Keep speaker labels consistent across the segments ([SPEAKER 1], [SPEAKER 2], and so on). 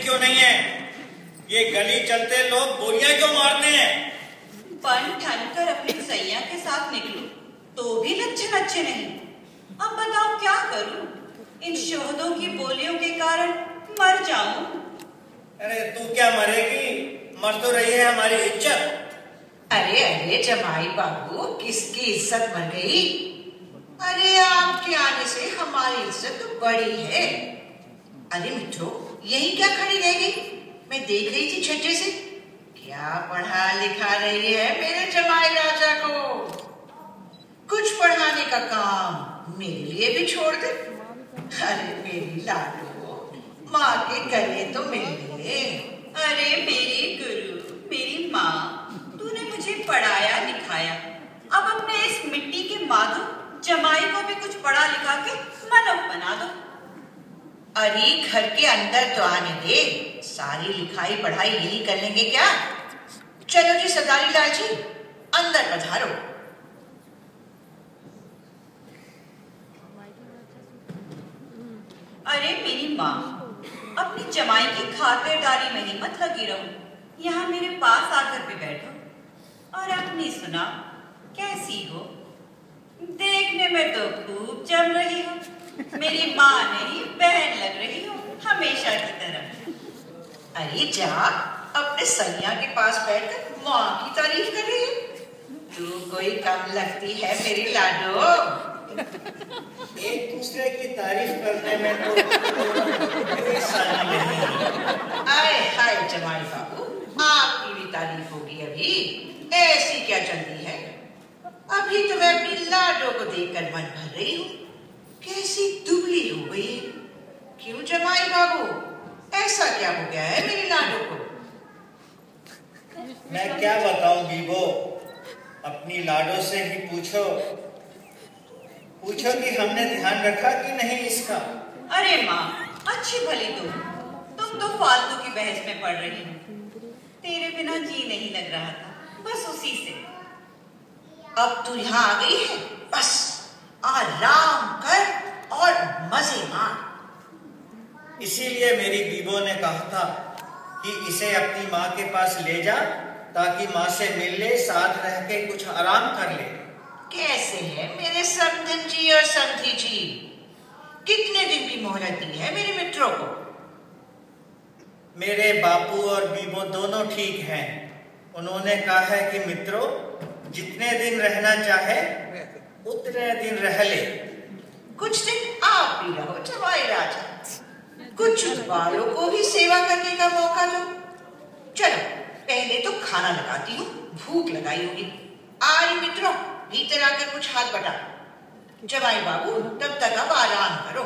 [SPEAKER 1] क्यों नहीं है? ये गली चलते लोग बोलियां क्यों मारते हैं?
[SPEAKER 2] बन ठन कर अपनी सैया के साथ निकलूं तो भी लक्षण अच्छे नहीं। अब बताओ क्या करूं? इन शोहदों की बोलियों के कारण मर जाऊं।
[SPEAKER 1] अरे तू क्या मरेगी? मर तो रही है हमारी इज्जत।
[SPEAKER 3] अरे अरे जमाई बाबू, किसकी इज्जत मर गई? अरे आपके आने से हमारी इज्जत तो बढ़ी है। अरे मित्रों, यही क्या खड़ी रह गई? मैं देख रही थी छज्जे से। क्या पढ़ा लिखा रही है मेरे जमाई राजा को? कुछ पढ़ाने का काम मेरे लिए भी छोड़ दे। अरे मेरी लाडो, माँ के गले तो मिल गए।
[SPEAKER 2] अरे मेरी गुरु, मेरी माँ, तूने मुझे पढ़ाया लिखाया, अब अपने इस मिट्टी के माधो जमाई को भी कुछ पढ़ा लिखा के मनोक बना दो।
[SPEAKER 3] अरे घर के अंदर तो आने दे, सारी लिखाई पढ़ाई यही कर लेंगे क्या? चलो जी सरदारी लाल जी, अंदर पधारो।
[SPEAKER 2] अरे मेरी माँ, अपनी जमाई की खातिरदारी में ही मत लगी रहो। यहाँ मेरे पास आकर भी बैठो और अपनी सुना, कैसी हो? देखने में तो खूब जम रही हो, मेरी माँ नहीं बहन लग रही हो हमेशा की तरह।
[SPEAKER 3] अरे जा, अपने सैया के पास बैठकर माँ की तारीफ कर रही है। तू कोई कम लगती है मेरी लाडो।
[SPEAKER 1] एक दूसरे की तारीफ करने में तो कोई सानी नहीं।
[SPEAKER 3] आए हाय जमाई बाबू, आपकी भी तारीफ होगी अभी। ऐसी क्या जल्दी है? अभी तो मैं अपनी लाडो को देखकर मन भर रही हूँ। कैसी दुबली हो गई है। क्यों जमाई बाबू, ऐसा क्या हो गया है मेरी लाडो को?
[SPEAKER 1] मैं क्या बताऊं बीबो, अपनी लाडो से ही पूछो। पूछो कि हमने ध्यान रखा कि नहीं इसका।
[SPEAKER 2] अरे माँ, अच्छी भली तुम तो फालतू की बहस में पड़ रही हो। तेरे बिना जी नहीं लग रहा था, बस उसी से।
[SPEAKER 3] अब तू यहाँ आ गई है, बस आराम कर और मजे मार।
[SPEAKER 1] इसीलिए मेरी बीबो ने कहा था कि इसे अपनी माँ के पास ले जा, ताकि माँ से मिल ले, साथ रह के कुछ आराम कर ले।
[SPEAKER 3] कैसे है मेरे समधन जी और समधी जी? कितने दिन की मोहलत दी है मेरे मित्रों को?
[SPEAKER 1] मेरे बापू और बीबो दोनों ठीक हैं। उन्होंने कहा है कि मित्रों, जितने दिन रहना चाहे उतने दिन रह ले।
[SPEAKER 3] कुछ दिन आप भी रहो जमाई राजा, कुछ वालों को भी सेवा करने का मौका दो। चलो पहले तो खाना लगाती हूँ, भूख लगाई होगी। आई मित्रों, भीतर आकर कुछ हाथ बटा। जमाई बाबू, तब तक अब आराम करो।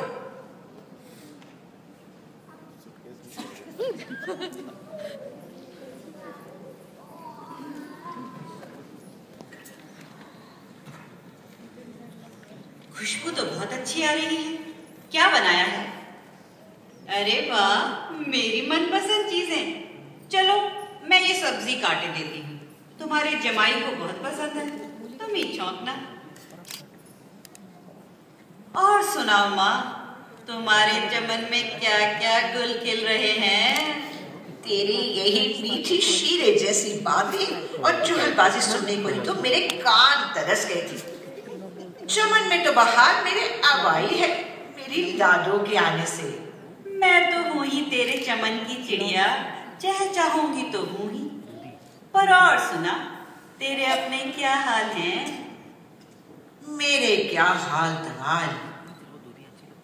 [SPEAKER 2] खुशबू तो बहुत अच्छी आ रही है। क्या बनाया है? अरे वाह, मेरी मनपसंद चीजें। चलो मैं ये सब्जी काटे देती हूँ, तुम्हारे जमाई को बहुत पसंद है, तुम ही छौंकना। और सुनाओ माँ, तुम्हारे चमन में क्या क्या गुल खिल रहे हैं?
[SPEAKER 3] तेरी यही मीठी शीरे जैसी बातें और चुगलबाजी सुनने को ही तो मेरे कान तरस गए थे। चमन में तो बहार मेरे अब आई है, मेरी लाडो के आने से।
[SPEAKER 2] मैं तो हूँ ही तेरे चमन की चिड़िया, चाहूंगी तो हूँ ही। पर और सुना, तेरे अपने क्या हाल हैं?
[SPEAKER 3] मेरे क्या हाल तवाल,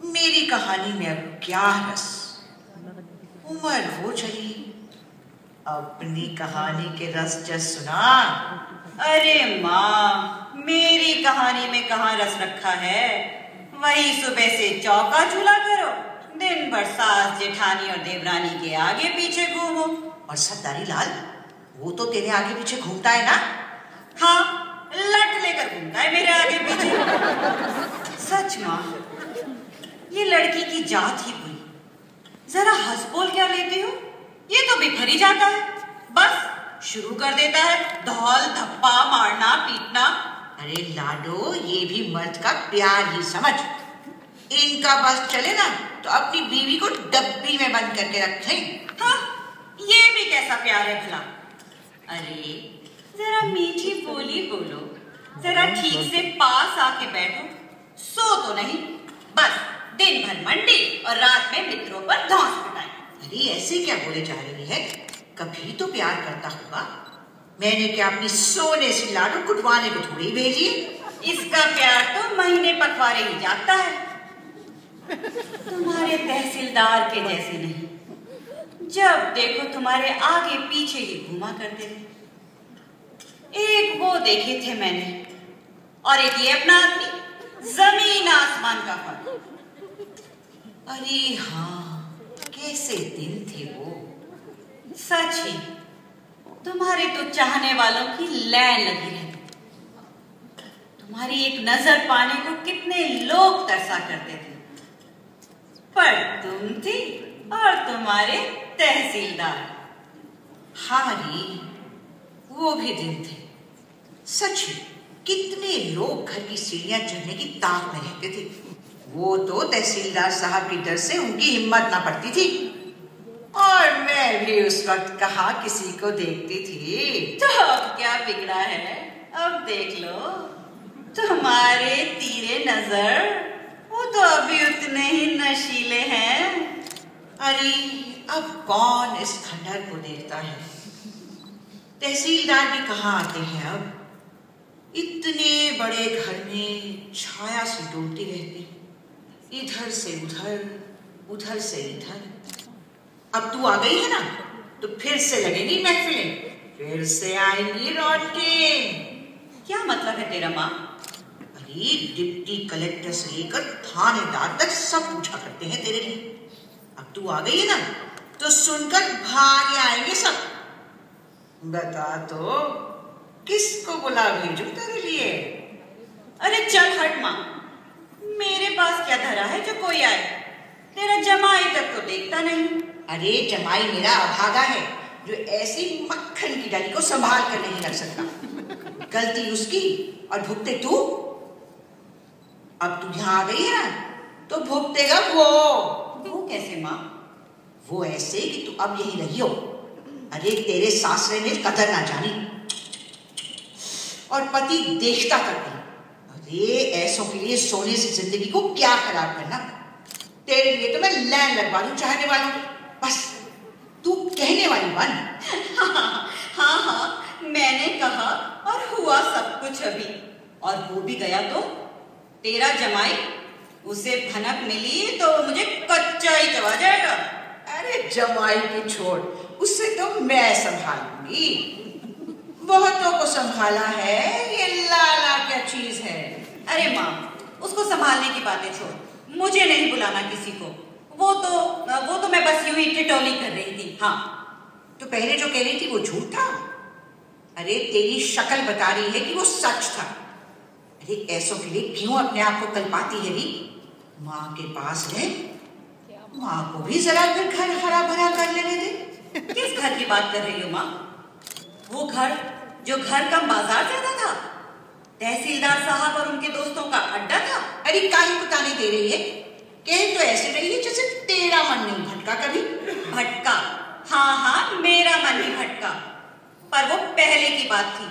[SPEAKER 3] मेरी कहानी में अब क्या रस। उम्र हो चली, अपनी कहानी के रस जस सुना।
[SPEAKER 2] अरे माँ, मेरी कहानी में कहाँ रस रखा है? वही सुबह से चौका चूल्हा करो, दिन भर सास जेठानी और देवरानी के आगे पीछे घूमो।
[SPEAKER 3] और सरदारी लाल, वो तो तेरे आगे पीछे घूमता है ना?
[SPEAKER 2] हाँ, लट लेकर घूमता है मेरे आगे पीछे। सच माँ, ये लड़की की जात ही बुरी। जरा हंस बोल क्या लेती हो, ये तो बिखर ही जाता है। बस शुरू कर देता है धौल धप्पा मारना पीटना।
[SPEAKER 3] अरे लाडो, ये भी मर्द का प्यार ही समझ। इनका बस चले ना तो अपनी बीवी को डब्बी में बंद करके रख लें।
[SPEAKER 2] हाँ, ये भी कैसा प्यार है भला। अरे जरा मीठी बोली बोलो, जरा ठीक से पास आके बैठो। सो तो नहीं, बस दिन भर मंडी और रात में मित्रों पर धौंस पिटाई।
[SPEAKER 3] अरे ऐसे क्या बोले जा रही है? कभी तो प्यार करता होगा। मैंने क्या अपनी सोने से लाडू कुटवाने को थोड़ी भेजी?
[SPEAKER 2] इसका प्यार तो महीने पखवारे ही जाता है। तुम्हारे तहसीलदार के जैसे नहीं, जब देखो तुम्हारे आगे पीछे ही घूमा करते थे। एक वो देखे थे मैंने, और एक ये अपना आदमी, जमीन आसमान का फर्क।
[SPEAKER 3] अरे हाँ, कैसे दिन थे वो।
[SPEAKER 2] सच ही, तुम्हारे तो चाहने वालों की लैन लगी रहती। तुम्हारी एक नजर पाने को कितने लोग तरसा करते थे, पर तुम थी और तुम्हारे तहसीलदार।
[SPEAKER 3] हाँ रे, वो भी दिन थे। सच है, कितने लोग घर की सीढ़ियां चढ़ने की ताक में रहते थे। वो तो तहसीलदार साहब के डर से उनकी हिम्मत ना पड़ती थी। और मैं भी उस वक्त कहाँ किसी को देखती थी।
[SPEAKER 2] तो अब क्या बिगड़ा है? अब देख लो, तुम्हारे तीरे नजर वो तो अभी उतने ही नशीले हैं।
[SPEAKER 3] अरे अब कौन इस खंडहर को देखता है? तहसीलदार भी कहाँ आते हैं अब। इतने बड़े घर में छाया सी डोलती रहती, इधर से उधर, उधर से इधर। अब तू आ गई है ना, तो फिर से लगेगी महफिलें, फिर से आएंगी रौनकें।
[SPEAKER 2] क्या मतलब है तेरा माँ?
[SPEAKER 3] अरे डिप्टी कलेक्टर से लेकर थानेदार तक सब पूछा करते हैं तेरे लिए। अब तू आ गई है ना, तो सुनकर भागे आएंगे सब। बता तो, किसको बुला भेजूं तेरे लिए?
[SPEAKER 2] अरे चल हट माँ, मेरे पास क्या धरा है जो कोई आए? तेरा जमाई तक तो देखता नहीं।
[SPEAKER 3] अरे जमाई मेरा अभागा है, जो ऐसी मक्खन की डाली को संभाल कर नहीं रख सकता। गलती उसकी और भुगते तू। अब तू यहाँ आ गई है ना, तो भुगतेगा वो।
[SPEAKER 2] वो कैसे माँ?
[SPEAKER 3] वो ऐसे कि तू अब यही रही हो। अरे तेरे सासरे ने कदर ना जानी, और पति देखता करती। अरे ऐसों के लिए सोने से जिंदगी को क्या खराब करना। तेरे लिए तो मैं लैन लगवा दूं चाहने वालों की, बस तू कहने वाली बन।
[SPEAKER 2] हाँ हाँ, मैंने कहा और हुआ सब कुछ अभी, और हो भी गया तो तेरा जमाई, उसे भनक मिली तो मुझे कच्चा ही चबा जाएगा।
[SPEAKER 3] अरे जमाई की छोड़, उससे तो मैं संभालूंगी। बहुतों को संभाला है, ये लाला क्या चीज है।
[SPEAKER 2] अरे माँ, उसको संभालने की बातें छोड़, मुझे नहीं बुलाना किसी को। वो तो मैं बस यूं ही ठिठोली कर रही थी। हाँ,
[SPEAKER 3] तो पहले जो कह रही थी वो झूठ था? अरे तेरी शक्ल बता रही है कि वो सच था। अरे ऐसों के लिए क्यों अपने आप को कल्पाती है री? माँ के पास रह, माँ को भी जरा फिर घर हरा भरा कर लेने दे।
[SPEAKER 2] किस घर की बात कर रही हो माँ? वो घर जो घर कम बाजार ज्यादा था, तहसीलदार साहब और उनके दोस्तों का अड्डा था।
[SPEAKER 3] अरे काहे बताने दे रही है? कह तो ऐसे रही है जैसे तेरा मन नहीं भटका कभी।
[SPEAKER 2] भटका? हाँ हाँ, मेरा मन ही भटका, पर वो पहले की बात थी,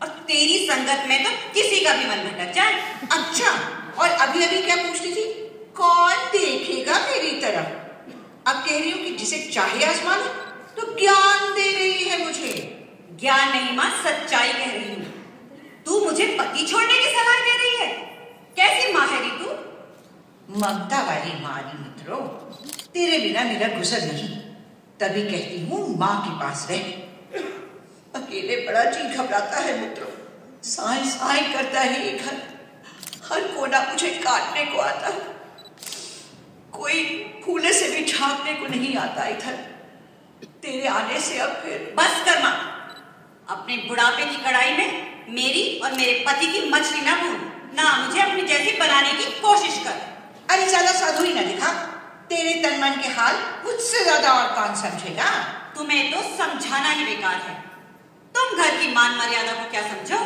[SPEAKER 2] और तेरी संगत में तो किसी का भी मन भटक जाए।
[SPEAKER 3] अच्छा, और अभी अभी क्या पूछती थी? कौन देखेगा मेरी तरफ? अब कह रही हूँ कि जिसे चाहे आजमा लो, तो ज्ञान दे रही है मुझे।
[SPEAKER 2] ज्ञान नहीं माँ, सच्चाई कह रही हूँ। तू मुझे पति छोड़ने की सलाह दे रही है? कैसी माँ है री तू?
[SPEAKER 3] ममता वाली मारी मित्रों, तेरे बिना मेरा गुजर नहीं, तभी कहती हूँ माँ के पास रह। अकेले बड़ा जी घबराता है मित्रों, साए साए करता है ये घर, हर कोना मुझे काटने को आता है, कोई फूले से भी झांकने को नहीं आता इधर। तेरे आने से अब फिर
[SPEAKER 2] बस कर माँ, अपने बुढ़ापे की कड़ाई में मेरी और मेरे पति की मछली ना भून, ना मुझे अपनी जैसी बनाने की कोशिश कर।
[SPEAKER 3] अरे ज्यादा साधु ही ना दिखा, तेरे तन मन के हाल मुझसे ज्यादा और कौन समझेगा?
[SPEAKER 2] तुम्हें तो समझाना ही बेकार है। तुम घर की मान मर्यादा को क्या समझो?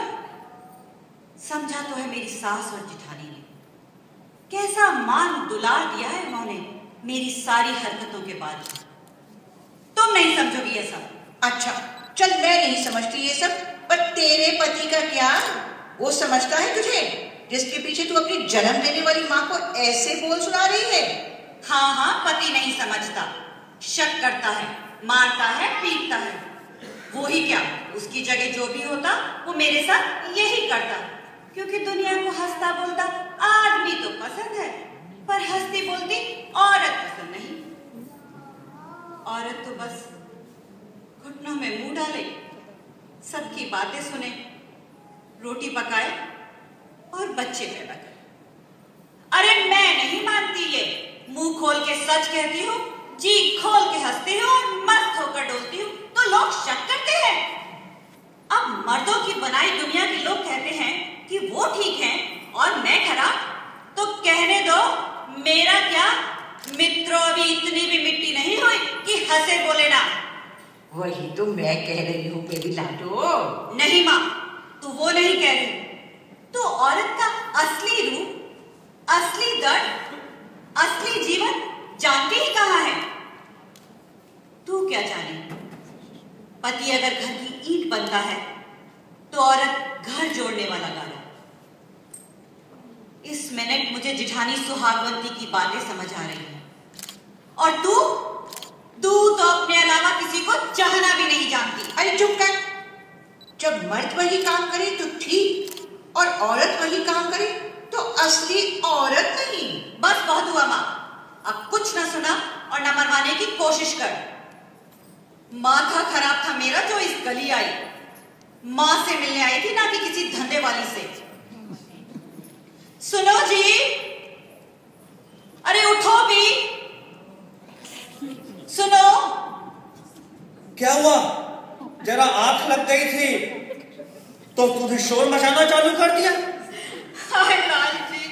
[SPEAKER 2] समझा तो है मेरी सास और जिठानी ने, कैसा मान दुलार दिया है उन्होंने मेरी सारी हरकतों के बाद। तुम नहीं समझोगी ये सब।
[SPEAKER 3] अच्छा चल, मैं नहीं समझती ये सब, पर तेरे पति का क्या? वो समझता है तुझे, जिसके पीछे तू अपनी जन्म देने वाली माँ को ऐसे बोल सुना रही है?
[SPEAKER 2] हाँ हाँ, पति नहीं समझता, शक करता है, मारता है, पीटता है। वो ही क्या, उसकी जगह जो भी होता वो मेरे साथ यही करता, क्योंकि दुनिया को हंसता बोलता आदमी तो पसंद है, पर हंसती बोलती औरत पसंद नहीं। औरत तो बस घुटनों में मुंह डाले, सबकी बातें सुने, रोटी पकाए और बच्चे पैदा करे। अरे मैं नहीं मानती ये, मुंह खोल के सच कहती हूँ, जी खोल के हंसती हूँ और मस्त होकर डोलती हूँ तो लोग शक करते हैं। अब मर्दों की बनाई दुनिया के लोग कहते हैं कि वो ठीक हैं और मैं खराब, तो कहने दो, मेरा क्या मित्रों, अभी इतनी भी मिट्टी नहीं हुई कि हंसे बोले ना।
[SPEAKER 3] वही तो मैं कह रही हूँ बेबी लाडो।
[SPEAKER 2] नहीं माँ, तू वो नहीं कह रही, तो औरत का असली रूप, असली दर्द, असली जीवन जानती ही कहाँ है। तू क्या जाने, पति अगर घर की ईंट बनता है तो औरत घर जोड़ने वाला गाना। इस मिनट मुझे जिठानी सुहागवंती की बातें समझ आ रही हैं, और तू तो अपने अलावा किसी को चाहना भी नहीं जानती।
[SPEAKER 3] अरे चुप कर, जब मर्द वही काम करे तो ठीक, और औरत वही काम करे तो असली औरत नहीं।
[SPEAKER 2] बस बहुत हुआ माँ, अब कुछ ना सुना और न मरवाने की कोशिश कर। माथा खराब था मेरा जो इस गली आई, माँ से मिलने आई थी, ना कि किसी धंधे वाली से। सुनो जी, अरे उठो भी, सुनो।
[SPEAKER 1] क्या हुआ? जरा आंख लग गई थी तो तूने शोर मचाना चालू कर दिया।
[SPEAKER 2] हाय लाल जी,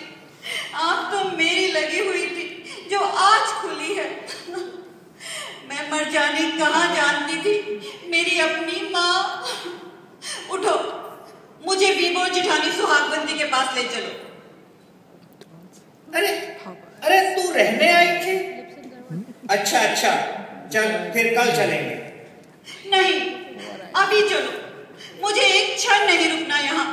[SPEAKER 2] आंख तो मेरी लगी हुई थी जो आज खुली है। मैं मर जाने कहाँ जानती थी, मेरी अपनी माँ। उठो, मुझे बीबो जिठानी सुहागवंती के पास ले चलो।
[SPEAKER 1] अरे तू रहने आई थी? अच्छा, चल फिर कल चलेंगे।
[SPEAKER 2] नहीं, अभी चलो, मुझे एक क्षण नहीं रुकना यहाँ,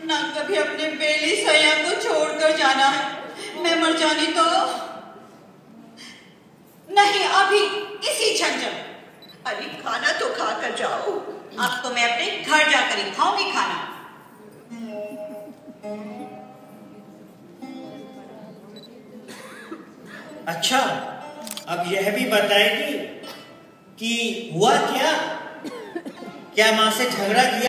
[SPEAKER 2] ना कभी अपने बेली सैया को छोड़कर जाना है। मैं मर जानी तो नहीं, अभी इसी क्षण चलो।
[SPEAKER 3] अरे खाना तो खा कर जाओ।
[SPEAKER 2] अब तो मैं अपने घर जाकर ही खाऊंगी खाना।
[SPEAKER 1] अच्छा, अब यह भी बताएगी कि हुआ क्या? क्या माँ से झगड़ा किया?